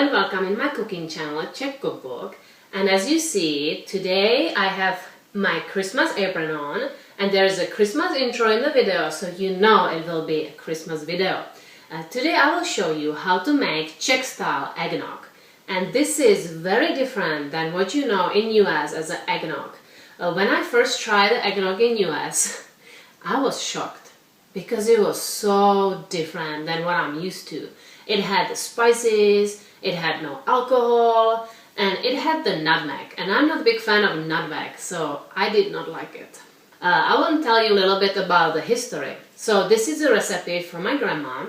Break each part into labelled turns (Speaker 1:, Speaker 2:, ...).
Speaker 1: and welcome in my cooking channel, Czech Cookbook. And as you see, today I have my Christmas apron on and there's a Christmas intro in the video, so you know it will be a Christmas video. Today I will show you how to make Czech style eggnog. And this is very different than what you know in US as an eggnog. When I first tried the eggnog in US, I was shocked because it was so different than what I'm used to. It had the spices, it had no alcohol, and it had the nutmeg. And I'm not a big fan of nutmeg, so I did not like it. I want to tell you a little bit about the history. So this is a recipe from my grandma,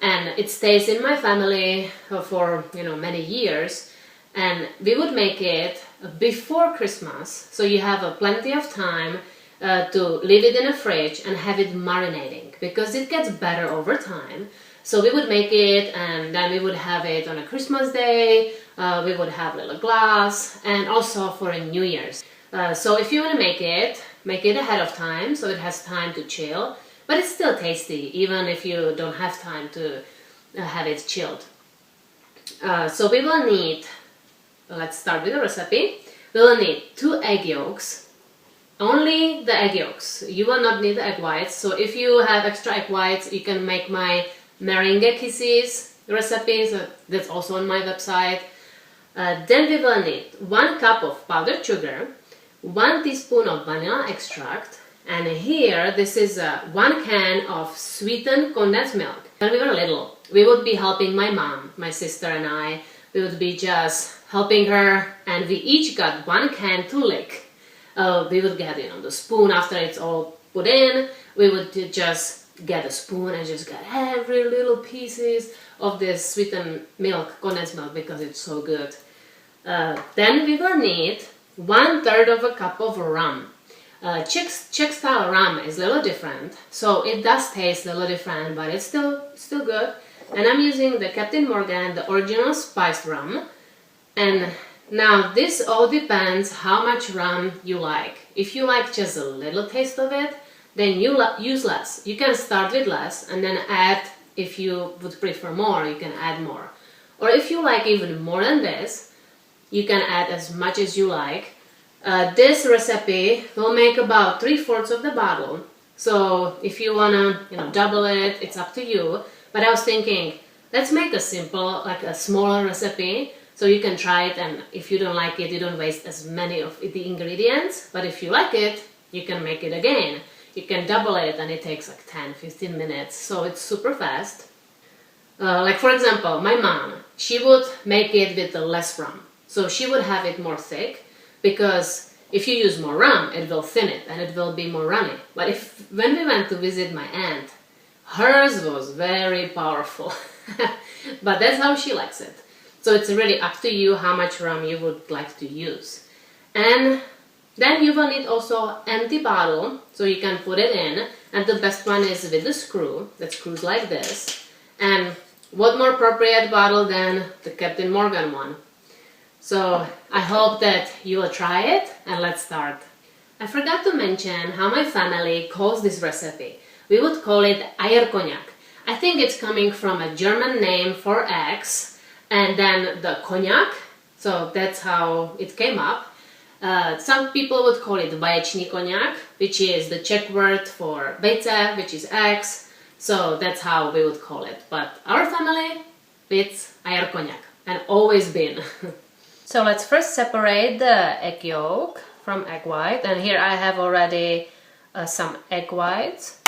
Speaker 1: and it stays in my family for many years. And we would make it before Christmas, so you have plenty of time to leave it in a fridge and have it marinating, because it gets better over time. So we would make it and then we would have it on a Christmas day, we would have a little glass, and also for a New Year's. So if you want to make it ahead of time so it has time to chill, but it's still tasty even if you don't have time to have it chilled. So we will need, let's start with the recipe. We will need 2 egg yolks, only the egg yolks. You will not need the egg whites, so if you have extra egg whites you can make my meringue kisses recipe, so that's also on my website. Then we will need 1 cup of powdered sugar, 1 teaspoon of vanilla extract, and here this is 1 can of sweetened condensed milk. When we were little, we would be helping my mom, my sister and I. We would be just helping her, and we each got 1 can to lick. We would get the spoon after it's all put in. We would just get a spoon and just get every little pieces of this sweetened milk, condensed milk, because it's so good. Then we will need 1/3 of a cup of rum. Czech style rum is a little different, so it does taste a little different, but it's still good. And I'm using the Captain Morgan, the original spiced rum. And now this all depends how much rum you like. If you like just a little taste of it, then you use less. You can start with less and then add, if you would prefer more, you can add more. Or if you like even more than this, you can add as much as you like. This recipe will make about 3/4 of the bottle. So if you wanna, double it, it's up to you. But I was thinking, let's make a simple, like a smaller recipe, so you can try it, and if you don't like it, you don't waste as many of the ingredients. But if you like it, you can make it again. You can double it and it takes like 10-15 minutes, so it's super fast. Like for example, my mom, she would make it with the less rum. So she would have it more thick, because if you use more rum, it will thin it and it will be more runny. But when we went to visit my aunt, hers was very powerful. But that's how she likes it. So it's really up to you how much rum you would like to use. And then you will need also empty bottle, so you can put it in, and the best one is with the screw, that screws like this. And what more appropriate bottle than the Captain Morgan one? So I hope that you will try it, and let's start. I forgot to mention how my family calls this recipe. We would call it koňak. I think it's coming from a German name for eggs, and then the koňak, so that's how it came up. Some people would call it Vaječný koňak, which is the Czech word for vejce, which is eggs. So that's how we would call it. But our family, it's koňak, and always been. So let's first separate the egg yolk from egg white. And here I have already some egg whites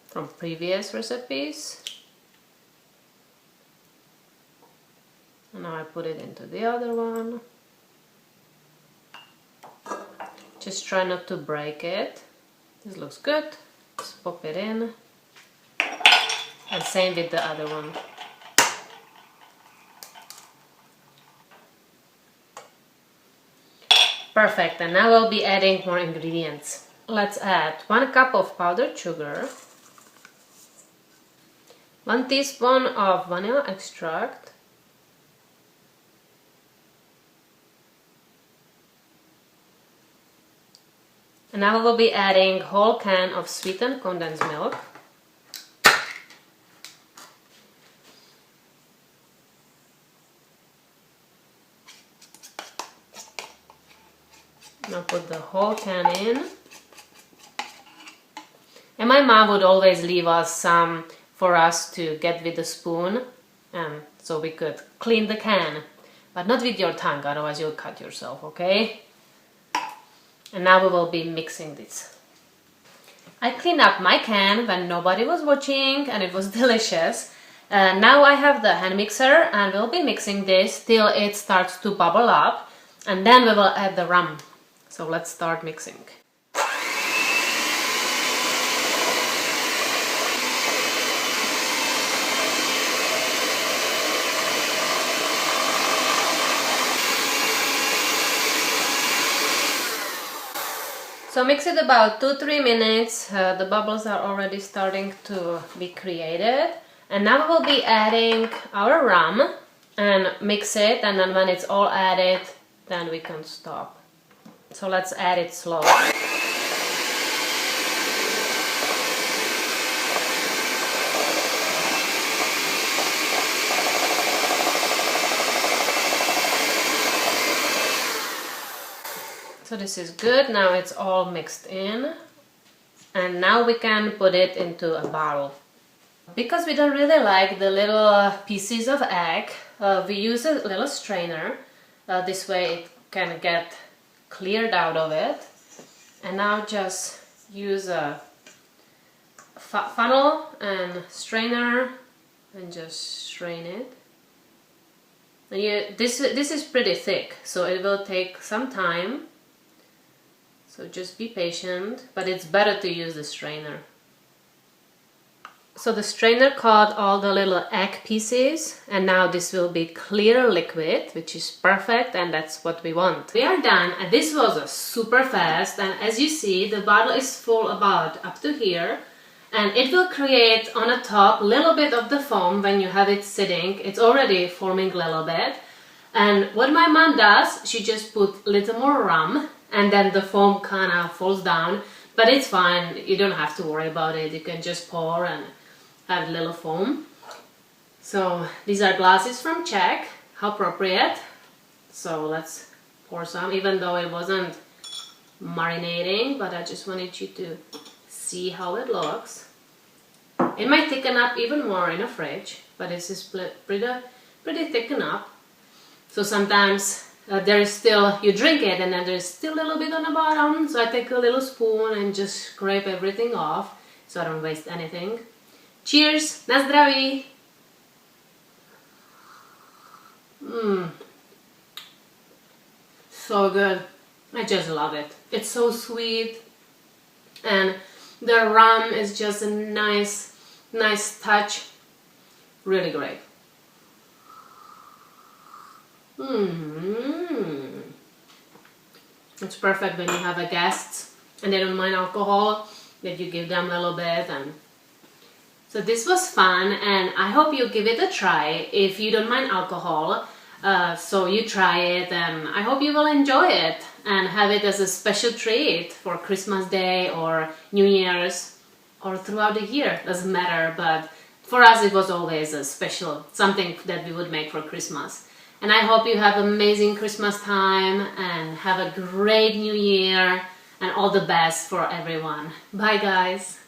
Speaker 1: from previous recipes. And now I put it into the other one. Just try not to break it. This looks good. Just pop it in. And same with the other one. Perfect, and now we'll be adding more ingredients. Let's add 1 cup of powdered sugar, 1 teaspoon of vanilla extract, and now we'll be adding whole can of sweetened condensed milk. put the whole can in. And my mom would always leave us some for us to get with the spoon, so we could clean the can. But not with your tongue, otherwise you'll cut yourself, okay? And now we will be mixing this. I cleaned up my can when nobody was watching and it was delicious. Now I have the hand mixer and we'll be mixing this till it starts to bubble up, and then we will add the rum. So let's start mixing. So mix it about 2-3 minutes. The bubbles are already starting to be created. And now we will be adding our rum and mix it, and then when it's all added, then we can stop. So let's add it slow. So this is good, now it's all mixed in, and now we can put it into a bottle. Because we don't really like the little pieces of egg, we use a little strainer, this way it can get cleared out of it. And now just use a funnel and strainer and just strain it. And this is pretty thick, so it will take some time. So just be patient, but it's better to use the strainer. So the strainer caught all the little egg pieces, and now this will be clear liquid, which is perfect, and that's what we want. We are done, and this was super fast, and as you see, the bottle is full about up to here, and it will create on the top a little bit of the foam when you have it sitting. It's already forming a little bit, and what my mom does, she just put a little more rum, and then the foam kind of falls down, but it's fine, you don't have to worry about it. You can just pour and have a little foam. So these are glasses from Czech, how appropriate. So let's pour some, even though it wasn't marinating, but I just wanted you to see how it looks. It might thicken up even more in a fridge, but this is pretty thicken up. So sometimes there is still, you drink it and then there's still a little bit on the bottom, so I take a little spoon and just scrape everything off so I don't waste anything. Cheers, na zdraví! So good. I just love it. It's so sweet, and the rum is just a nice touch. Really great. It's perfect when you have a guest and they don't mind alcohol, that you give them a little bit. And so this was fun, and I hope you give it a try if you don't mind alcohol. So you try it, and I hope you will enjoy it and have it as a special treat for Christmas Day or New Year's or throughout the year, doesn't matter, but for us it was always a special, something that we would make for Christmas. And I hope you have amazing Christmas time and have a great New Year and all the best for everyone. Bye guys!